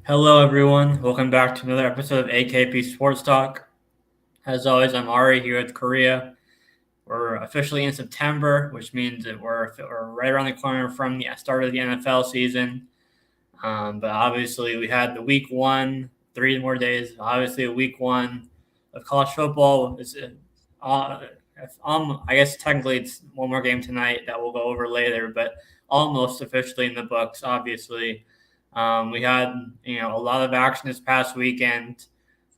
Hello, everyone. Welcome back to another episode of AKP Sports Talk. As always, I'm Ari here with Korea. We're officially in September, which means that we're right around the corner from the start of the NFL season. But obviously, we had the week one, 3 more days. Obviously, a week one of college football is, uh, I guess technically it's one more game tonight that we'll go over later, but almost officially in the books. Obviously, we had a lot of action this past weekend.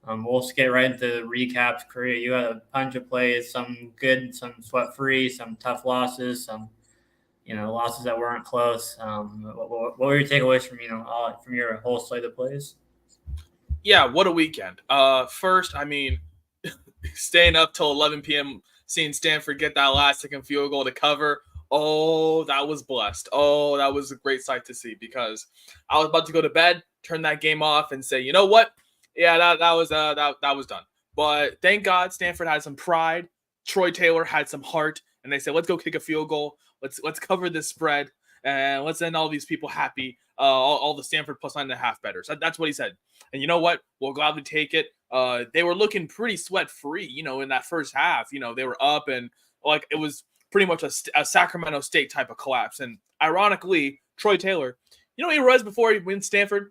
We'll just get right into the recaps. Korea, you had a bunch of plays, some good, some sweat free, some tough losses, some losses that weren't close. What were your takeaways from from your whole slate of plays? Yeah, what a weekend. First, staying up till 11 p.m., seeing Stanford get that last second field goal to cover. Oh, that was blessed. Oh, that was a great sight to see because I was about to go to bed, turn that game off, and say, you know what? Yeah, that was done. But thank God Stanford had some pride. Troy Taylor had some heart, and they said, let's go kick a field goal. Let's cover this spread, and let's end all these people happy. All the Stanford plus 9.5 bettors. That's what he said. And you know what? We'll gladly take it. They were looking pretty sweat free, in that first half. They were up and like it was pretty much a Sacramento State type of collapse. And ironically, Troy Taylor, he was before he went Stanford?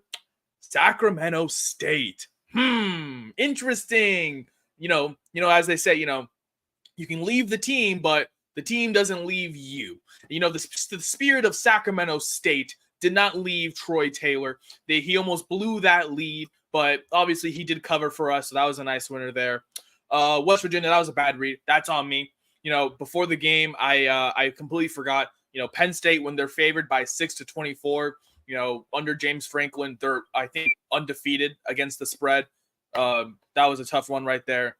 Sacramento State. Interesting. As they say, you can leave the team, but the team doesn't leave you. The spirit of Sacramento State did not leave Troy Taylor. He almost blew that lead, but obviously he did cover for us, so that was a nice winner there. West Virginia, that was a bad read. That's on me. Before the game, I completely forgot. Penn State, when they're favored by 6-24, under James Franklin, they're, I think, undefeated against the spread. That was a tough one right there.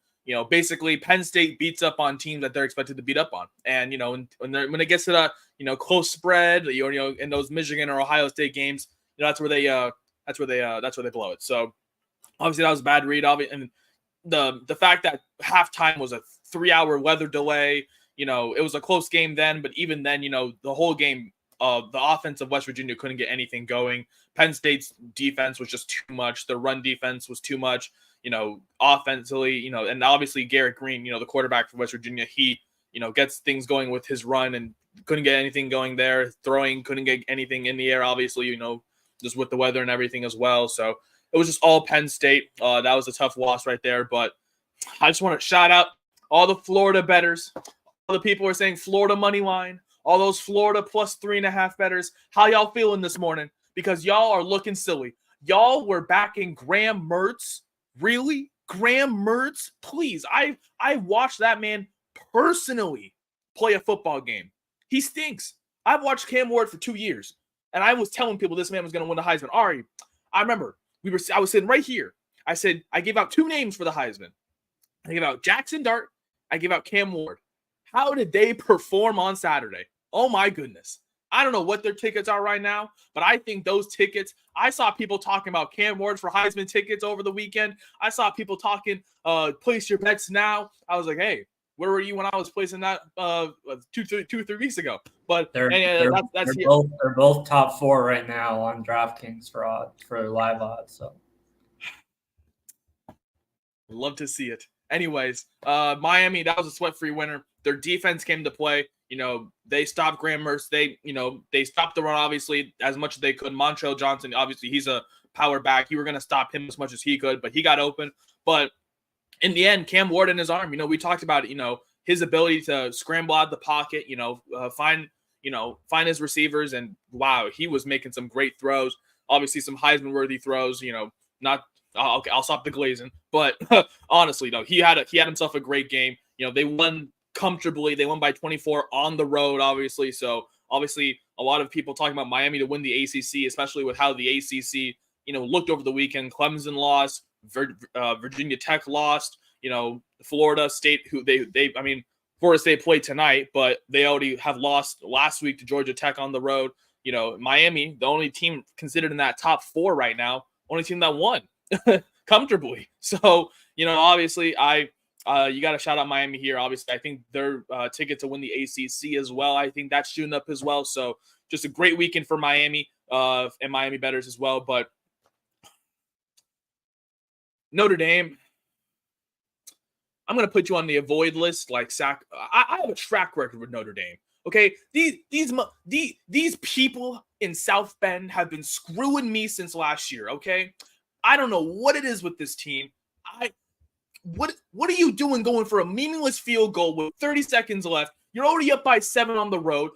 Basically Penn State beats up on teams that they're expected to beat up on. And, when it gets to the, close spread, in those Michigan or Ohio State games, that's where they blow it. So obviously that was a bad read. And the fact that halftime was a 3-hour weather delay, it was a close game then, but even then, the whole game, the offense of West Virginia couldn't get anything going. Penn State's defense was just too much. The run defense was too much. Offensively, and obviously Garrett Green, the quarterback for West Virginia, he, gets things going with his run and couldn't get anything going there. Throwing, couldn't get anything in the air, obviously, just with the weather and everything as well. So it was just all Penn State. That was a tough loss right there. But I just want to shout out all the Florida bettors. All the people are saying Florida money line. All those Florida plus 3.5 bettors. How y'all feeling this morning? Because y'all are looking silly. Y'all were backing Graham Mertz. Really? Graham Mertz? Please. I watched that man personally play a football game. He stinks. I've watched Cam Ward for 2 years, and I was telling people this man was going to win the Heisman. Ari, I remember I was sitting right here. I said I gave out 2 names for the Heisman. I gave out Jackson Dart. I gave out Cam Ward. How did they perform on Saturday? Oh my goodness. I don't know what their tickets are right now, but I think those tickets, I saw people talking about Cam Ward for Heisman tickets over the weekend. I saw people talking, place your bets now. I was like, hey, where were you when I was placing that 2-3 weeks ago? But They're both top 4 right now on DraftKings for live odds. So love to see it. Anyways, Miami, that was a sweat-free winner. Their defense came to play. They stopped Graham Mertz. They stopped the run, obviously, as much as they could. Montrell Johnson, obviously, he's a power back. You were going to stop him as much as he could, but he got open. But in the end, Cam Ward and his arm, we talked about it, his ability to scramble out the pocket, find his receivers. And, wow, he was making some great throws. Obviously, some Heisman-worthy throws, not – okay, I'll stop the glazing. But honestly, no, he had himself a great game. They won comfortably. They won by 24 on the road, obviously. So obviously a lot of people talking about Miami to win the ACC, especially with how the ACC, looked over the weekend. Clemson lost, Virginia Tech lost, Florida State, who Florida State played tonight, but they already have lost last week to Georgia Tech on the road. Miami, the only team considered in that top 4 right now, only team that won comfortably. So, obviously you got to shout out Miami here. Obviously, I think their ticket to win the ACC as well, I think that's tuned up as well. So just a great weekend for Miami and Miami bettors as well. But Notre Dame, I'm going to put you on the avoid list. Like I have a track record with Notre Dame. Okay, these people in South Bend have been screwing me since last year. Okay, I don't know what it is with this team. What are you doing going for a meaningless field goal with 30 seconds left? You're already up by 7 on the road.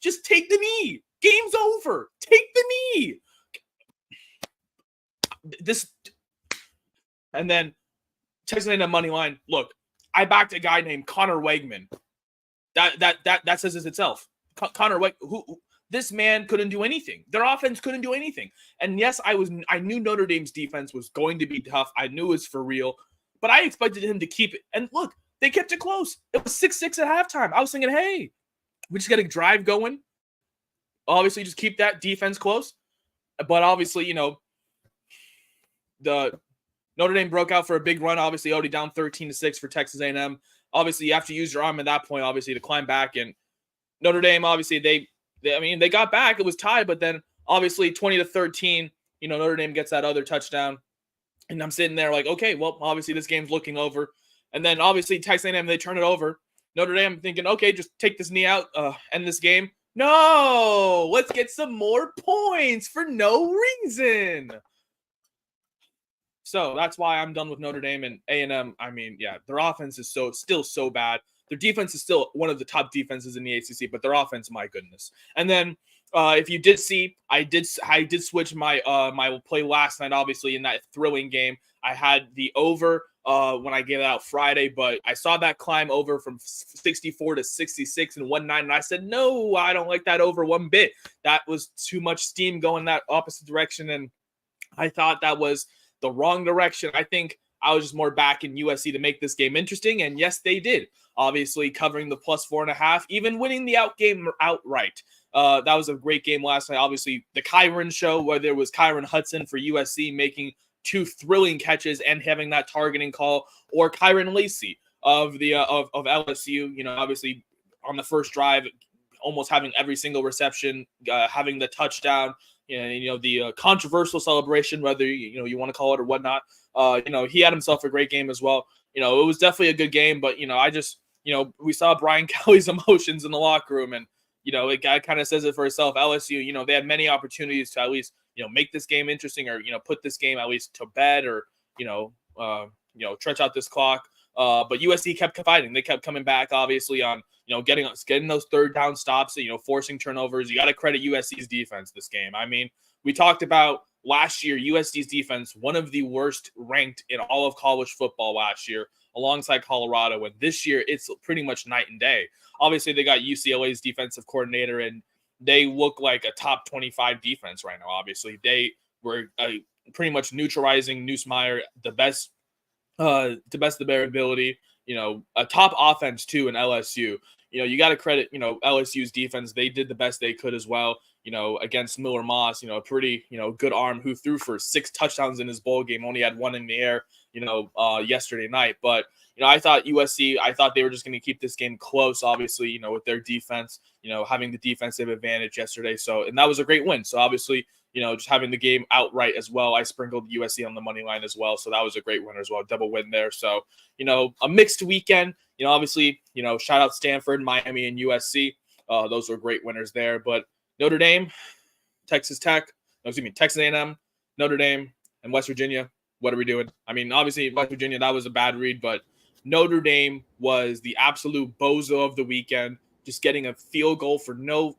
Just take the knee. Game's over. Take the knee. And then Texas A&M money line. Look, I backed a guy named Connor Wegman. That says it itself. Connor Wegman, who this man couldn't do anything. Their offense couldn't do anything. And yes, I knew Notre Dame's defense was going to be tough. I knew it was for real, but I expected him to keep it. And look, they kept it close. It was 6-6 at halftime. I was thinking, hey, we just got a drive going. Obviously, just keep that defense close. But obviously, the Notre Dame broke out for a big run. Obviously, already down 13-6 for Texas A&M. Obviously, you have to use your arm at that point, obviously, to climb back. And Notre Dame, obviously, they got back. It was tied, but then obviously 20-13, Notre Dame gets that other touchdown. And I'm sitting there like, okay, well, obviously this game's looking over. And then obviously Texas A&M, they turn it over. Notre Dame thinking, okay, just take this knee out, end this game. No, let's get some more points for no reason. So that's why I'm done with Notre Dame and A&M. I mean, yeah, their offense is still so bad. Their defense is still one of the top defenses in the ACC, but their offense, my goodness. And then if you did see, I did switch my my play last night. Obviously, in that thrilling game, I had the over when I gave it out Friday, but I saw that climb over from 64 to 66 and 1-9, and I said, no, I don't like that over one bit. That was too much steam going that opposite direction, and I thought that was the wrong direction. I think I was just more back in USC to make this game interesting, and yes, they did. Obviously, covering the +4.5, even winning the game outright. That was a great game last night. Obviously, the Kyron show, where there was Kyron Hudson for USC making 2 thrilling catches and having that targeting call, or Kyron Lacey of the of LSU. Obviously on the first drive, almost having every single reception, having the touchdown. The controversial celebration, whether you want to call it or whatnot. He had himself a great game as well. It was definitely a good game, but we saw Brian Kelly's emotions in the locker room, and it kind of says it for itself. LSU, they had many opportunities to at least make this game interesting, or put this game at least to bed, or stretch out this clock. But USC kept fighting. They kept coming back, obviously, on getting those third down stops, forcing turnovers. You got to credit USC's defense this game. I mean, we talked about last year, USC's defense, one of the worst ranked in all of college football last year, alongside Colorado. And this year, it's pretty much night and day. Obviously, they got UCLA's defensive coordinator, and they look like a top 25 defense right now. Obviously, they were pretty much neutralizing Nussmeier, the best to best of their ability. A top offense too in LSU. You got to credit LSU's defense. They did the best they could as well. Against Miller Moss, a pretty good arm who threw for 6 touchdowns in his bowl game. Only had 1 in the air. Yesterday night. But I thought USC. I thought they were just going to keep this game close. Obviously, with their defense. Having the defensive advantage yesterday. And that was a great win. So obviously, just having the game outright as well. I sprinkled USC on the money line as well. So that was a great win as well. Double win there. So, a mixed weekend. Obviously, shout out Stanford, Miami, and USC. Those were great winners there. But Notre Dame, Texas A&M, Notre Dame, and West Virginia. What are we doing? I mean, obviously, West Virginia, that was a bad read. But Notre Dame was the absolute bozo of the weekend. Just getting a field goal for no.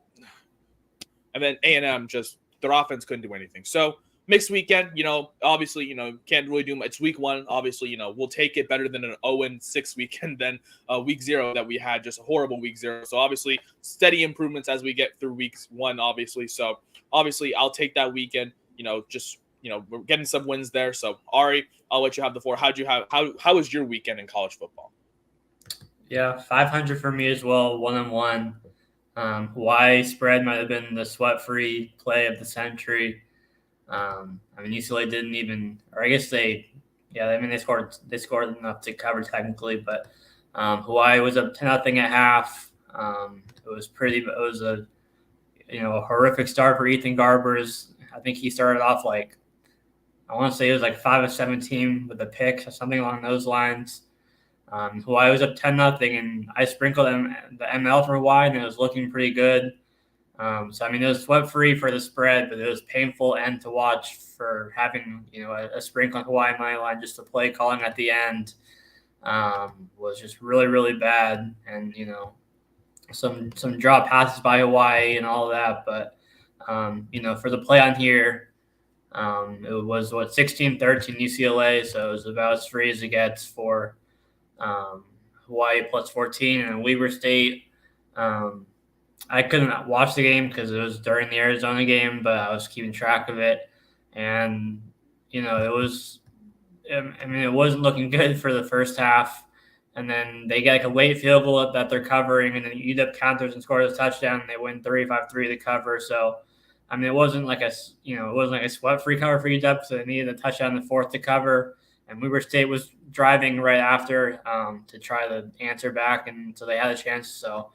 And then A&M just. Their offense couldn't do anything. So mixed weekend, obviously, can't really do much. It's week 1. Obviously, we'll take it better than an 0-6 weekend than week 0 that we had, just a horrible week 0. So obviously steady improvements as we get through weeks 1, obviously. So obviously I'll take that weekend, we're getting some wins there. So Ari, I'll let you have the floor. How was your weekend in college football? Yeah, 500 for me as well, 1-1. Hawaii spread might have been the sweat-free play of the century. UCLA didn't even, or I guess they scored enough to cover technically, but Hawaii was up 10-0 at half. It was a horrific start for Ethan Garbers. I think he started off like I want to say it was like 5 of 17 with a pick or something along those lines. Hawaii was up 10-0, and I sprinkled the ML for Hawaii, and it was looking pretty good. So I mean, it was sweat free for the spread, but it was painful end to watch for having a sprinkle on Hawaii money line. Just the play calling at the end was just really really bad, and some drop passes by Hawaii and all of that. But for the play on here, it was 16-13 UCLA, so it was about as free as it gets for Hawaii plus 14, and Weber State. I couldn't watch the game because it was during the Arizona game, but I was keeping track of it, and it was. I mean, it wasn't looking good for the first half, and then they get like a late field goal that they're covering, and then UW counters and scores a touchdown, and they win 35-3 to cover. So, I mean, it wasn't like a sweat-free cover for UW, so they needed a touchdown in the fourth to cover, and Weber State was driving right after to try to answer back, and so they had a chance. So.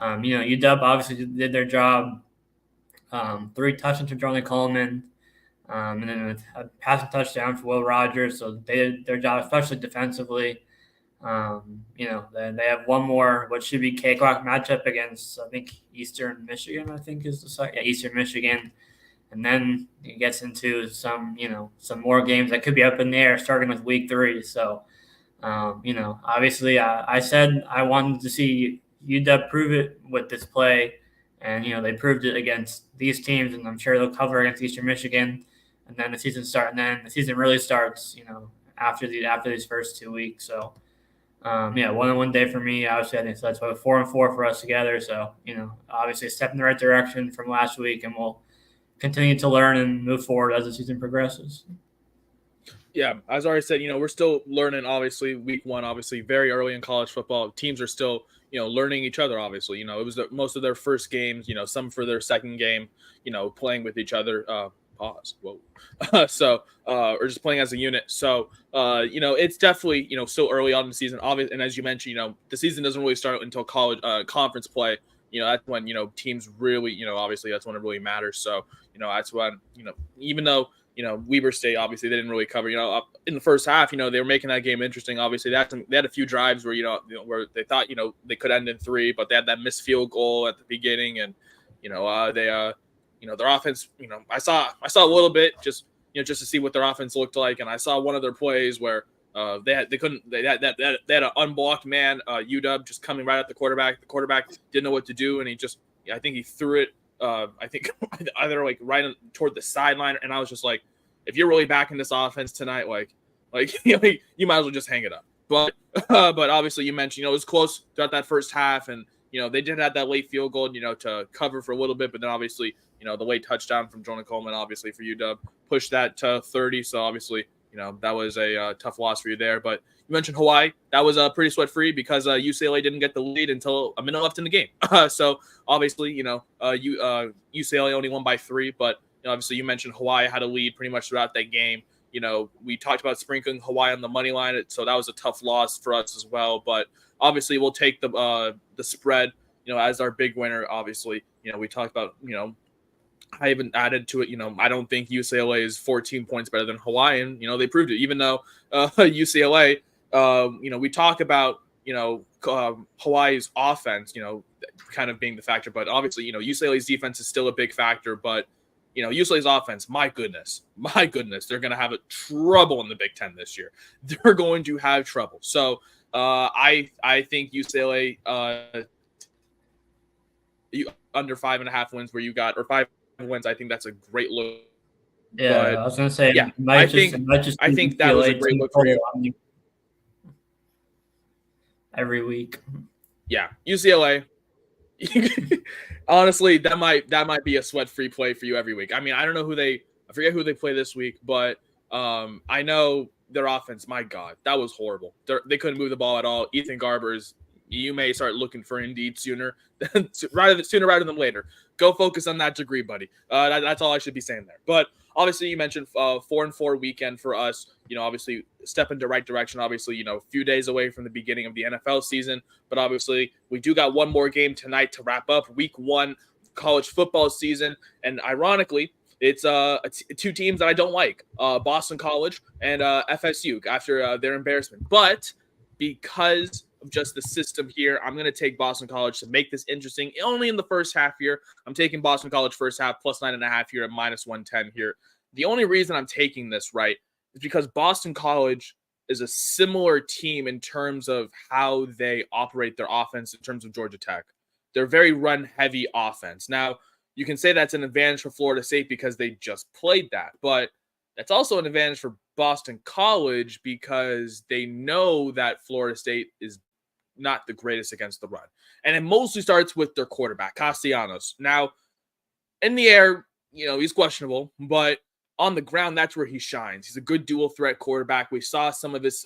UW obviously did their job. 3 touchdowns for Jordan Coleman, and then a passing touchdown for Will Rogers. So they did their job, especially defensively. They have one more, what should be cakewalk matchup against, I think, Eastern Michigan, I think is the site. Yeah, Eastern Michigan. And then it gets into some more games that could be up in the air starting with week 3. So, obviously I said I wanted to see UW prove it with this play, and they proved it against these teams, and I'm sure they'll cover against Eastern Michigan, and then the season really starts, after these first 2 weeks. So, 1-on-1 day for me. Obviously, I think so that's about 4-4 for us together. So, obviously a step in the right direction from last week, and we'll continue to learn and move forward as the season progresses. Yeah, as I already said, we're still learning, obviously, week 1, obviously, very early in college football. Teams are still, learning each other, obviously. It was most of their first games, some for their second game, playing with each other. Pause. Whoa. Or just playing as a unit. So, it's definitely, still early on in the season. Obviously, and as you mentioned, the season doesn't really start until college conference play. That's when, teams really, obviously that's when it really matters. So, that's when, even though, Weber State, obviously, they didn't really cover, in the first half, they were making that game interesting. Obviously, they had a few drives where, where they thought, they could end in 3, but they had that missed field goal at the beginning. And, their offense, I saw a little bit just to see what their offense looked like. And I saw one of their plays where they had an unblocked man, UW, just coming right at the quarterback. The quarterback didn't know what to do. And I think he threw it. I think either like right toward the sideline, and I was just like, if you're really backing this offense tonight, you might as well just hang it up. But obviously you mentioned, it was close throughout that first half, and they did have that late field goal, to cover for a little bit, but then obviously the late touchdown from Jordan Coleman, obviously for UW, pushed that to 30. So obviously that was a tough loss for you there. But you mentioned Hawaii. That was pretty sweat-free because UCLA didn't get the lead until a minute left in the game. So obviously, UCLA only won by 3. But obviously, you mentioned Hawaii had a lead pretty much throughout that game. We talked about sprinkling Hawaii on the money line, so that was a tough loss for us as well. But obviously, we'll take the spread, as our big winner. Obviously, we talked about, I even added to it, I don't think UCLA is 14 points better than Hawaii, and they proved it. Even though UCLA, we talk about Hawaii's offense, kind of being the factor, but obviously UCLA's defense is still a big factor. But UCLA's offense, my goodness, they're going to have trouble in the Big Ten this year. They're going to have trouble. So I think UCLA under 5.5 wins where you got, or 5 wins. I think that's a great look. Yeah, but, I was going to say, yeah, I think that was a great look for you every week. Yeah, UCLA. Honestly, that might be a sweat-free play for you every week. I mean, I forget who they play this week, but I know their offense. My God, that was horrible. They couldn't move the ball at all. Ethan Garber's. You may start looking for Indeed sooner rather than later. Go focus on that degree, buddy. That's all I should be saying there. But obviously, you mentioned 4-4 weekend for us. Obviously, step in the right direction. Obviously, a few days away from the beginning of the NFL season. But obviously, we do got one more game tonight to wrap up Week 1 college football season. And ironically, it's two teams that I don't like, Boston College and FSU after their embarrassment. But because of just the system here, I'm going to take Boston College to make this interesting. Only in the first half here. I'm taking Boston College first half plus 9.5 here at -110 here. The only reason I'm taking this, right, is because Boston College is a similar team in terms of how they operate their offense in terms of Georgia Tech. They're very run-heavy offense. Now, you can say that's an advantage for Florida State because they just played that, but that's also an advantage for Boston College because they know that Florida State is not the greatest against the run. And it mostly starts with their quarterback, Castellanos. Now, in the air, he's questionable, but on the ground, that's where he shines. He's a good dual threat quarterback. We saw some of his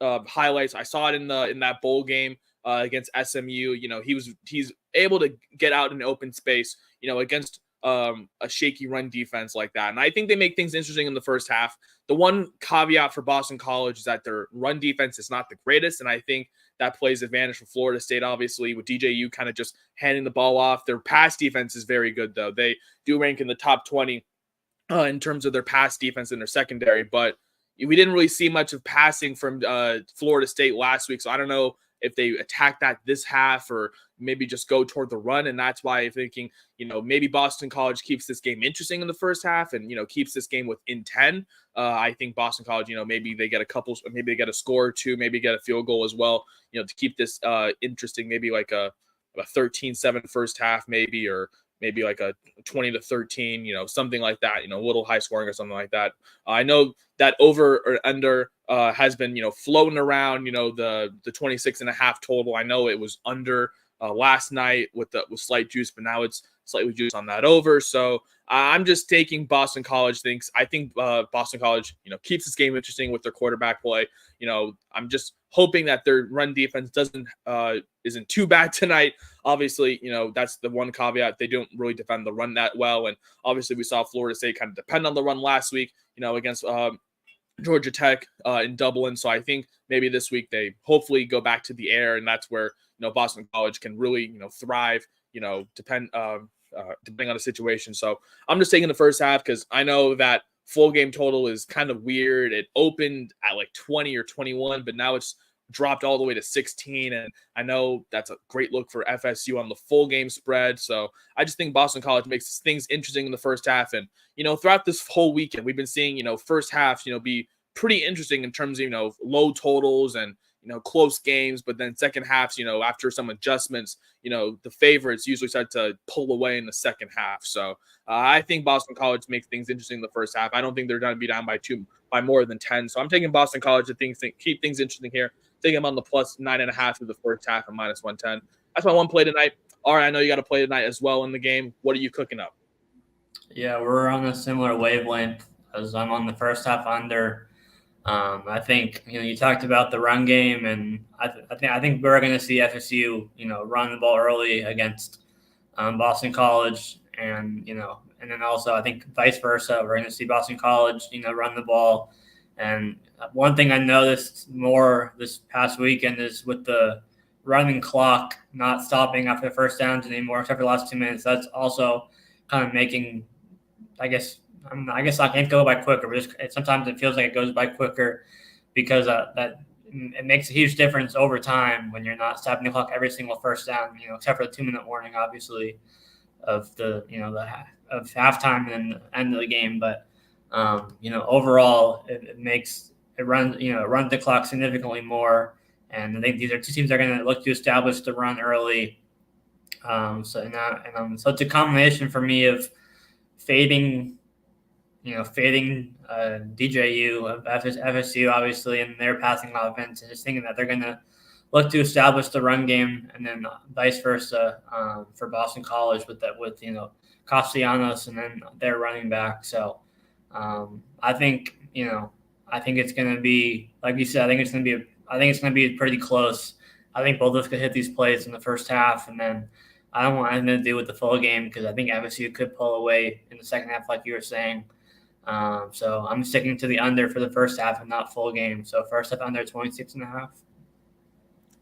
highlights. I saw it in that bowl game against SMU. He's able to get out in open space, against a shaky run defense like that. And I think they make things interesting in the first half. The one caveat for Boston College is that their run defense is not the greatest, and I think that plays advantage for Florida State, obviously, with DJU kind of just handing the ball off. Their pass defense is very good, though. They do rank in the top 20 in terms of their pass defense in their secondary, but we didn't really see much of passing from Florida State last week, so I don't know if they attack that this half or maybe just go toward the run, and that's why I'm thinking, maybe Boston College keeps this game interesting in the first half and, keeps this game within 10. I think Boston College, maybe they get maybe they get a score or two, maybe get a field goal as well, to keep this interesting, maybe like a 13-7 first half maybe, or maybe like a 20-13, something like that, a little high scoring or something like that. I know that over or under has been, floating around, the 26.5 total. I know it was under last night with slight juice, but now it's slightly juice on that over. So I'm just taking Boston College. I think Boston College, keeps this game interesting with their quarterback play. I'm just hoping that their run defense isn't too bad tonight. Obviously, that's the one caveat. They don't really defend the run that well. And obviously we saw Florida State kind of depend on the run last week, against Georgia Tech in Dublin. So I think maybe this week they hopefully go back to the air, and that's where, Boston College can really, thrive, depending on the situation. So I'm just taking the first half because I know that full game total is kind of weird. It opened at like 20 or 21, but now it's dropped all the way to 16. And I know that's a great look for FSU on the full game spread. So I just think Boston College makes things interesting in the first half. And, throughout this whole weekend, we've been seeing, first half, be pretty interesting in terms of, low totals and, close games, but then second halves, after some adjustments, the favorites usually start to pull away in the second half. So I think Boston College makes things interesting in the first half. I don't think they're going to be down by more than 10. So I'm taking Boston College to keep things interesting here. Taking them on the plus 9.5 through the first half and -110. That's my one play tonight. All right, I know you got to play tonight as well in the game. What are you cooking up? Yeah, we're on a similar wavelength as I'm on the first half under. I think you talked about the run game, and I think we're going to see FSU run the ball early against Boston College, and and then also I think vice versa. We're going to see Boston College run the ball. And one thing I noticed more this past weekend is with the running clock not stopping after the first downs anymore, except for the last 2 minutes. That's also kind of making, I guess I can't go by quicker, but sometimes it feels like it goes by quicker because that it makes a huge difference over time when you're not stopping the clock every single first down, except for the 2-minute warning, obviously, of the of halftime and the end of the game. But overall, it runs the clock significantly more. And I think these are two teams that are going to look to establish the run early. So it's a combination for me of fading DJU of FSU, obviously, and their passing offense, and just thinking that they're going to look to establish the run game, and then vice versa for Boston College with Castellanos and then their running back. So I think it's going to be, like you said, I think it's going to be pretty close. I think both of us could hit these plays in the first half, and then I don't want anything to do with the full game because I think FSU could pull away in the second half, like you were saying. So I'm sticking to the under for the first half and not full game. So first half under 26.5.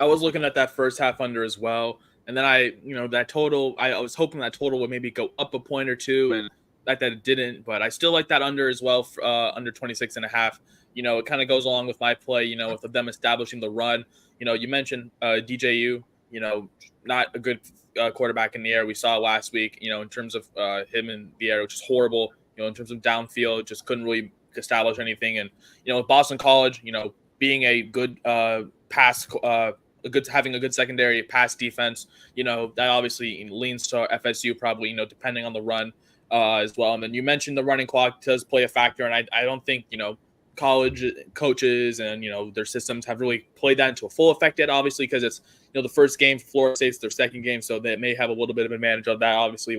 I was looking at that first half under as well. And then that total, I was hoping that total would maybe go up a point or two. And like that it didn't, but I still like that under as well, under 26.5. It kind of goes along with my play, with them establishing the run. You mentioned DJU, not a good quarterback in the air. We saw last week, in terms of him in the air, which is horrible. In terms of downfield, just couldn't really establish anything. And, with Boston College, being a good having a good secondary pass defense, that obviously leans to FSU probably, depending on the run as well. And then you mentioned the running clock does play a factor. And I don't think, college coaches and, their systems have really played that into a full effect yet, obviously, because it's, the first game, Florida State's their second game. So they may have a little bit of advantage of that, obviously,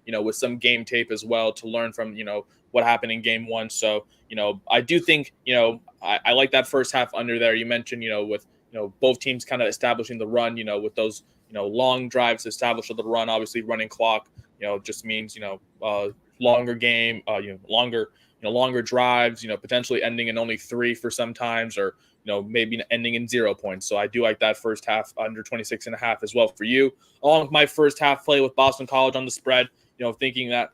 with some game tape as well to learn from, what happened in game one. So, I do think, I like that first half under there. You mentioned, with, both teams kind of establishing the run, with those, long drives to establish the run. Obviously, running clock, just means, longer game, longer drives, potentially ending in only 3 for sometimes, or, maybe ending in 0 points. So I do like that first half under 26.5 as well for you. Along with my first half play with Boston College on the spread, thinking that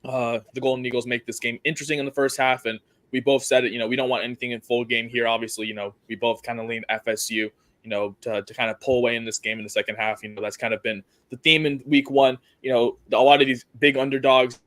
the Golden Eagles make this game interesting in the first half. And we both said it, we don't want anything in full game here. Obviously, we both kind of lean FSU, to kind of pull away in this game in the second half. That's kind of been the theme in week one. A lot of these big underdogs,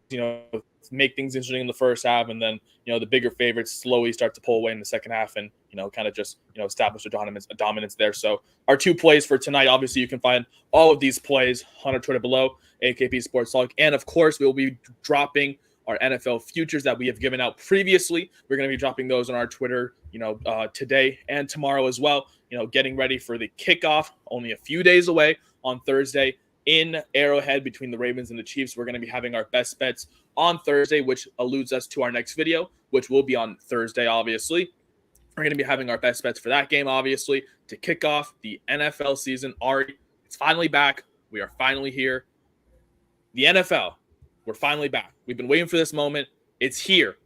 make things interesting in the first half, and then the bigger favorites slowly start to pull away in the second half, and kind of just establish a dominance there. So our 2 plays for tonight, obviously you can find all of these plays on our Twitter below, AKP Sports Talk, and of course we'll be dropping our NFL futures that we have given out previously. We're going to be dropping those on our Twitter, today and tomorrow as well. Getting ready for the kickoff, only a few days away on Thursday in Arrowhead between the Ravens and the Chiefs. We're going to be having our best bets on Thursday, which alludes us to our next video, which will be on Thursday, obviously. We're going to be having our best bets for that game, obviously, to kick off the NFL season. Ari, it's finally back. We are finally here. The NFL, we're finally back. We've been waiting for this moment. It's here.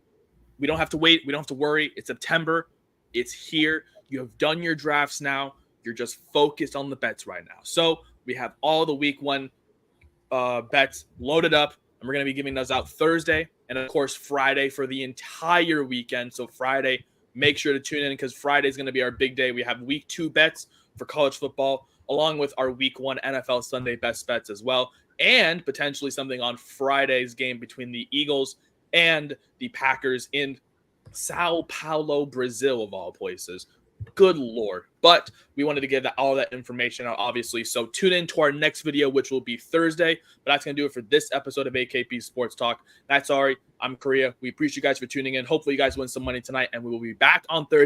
We don't have to wait. We don't have to worry. It's September. It's here. You have done your drafts now. You're just focused on the bets right now. So we have all the week one bets loaded up, and we're going to be giving those out Thursday and, of course, Friday for the entire weekend. So Friday, make sure to tune in because Friday is going to be our big day. We have week 2 bets for college football, along with our week 1 NFL Sunday best bets as well, and potentially something on Friday's game between the Eagles and the Packers in Sao Paulo, Brazil, of all places. Good Lord. But we wanted to give all that information out, obviously. So tune in to our next video, which will be Thursday. But that's going to do it for this episode of AKP Sports Talk. That's Ari. I'm Korea. We appreciate you guys for tuning in. Hopefully you guys win some money tonight, and we will be back on Thursday.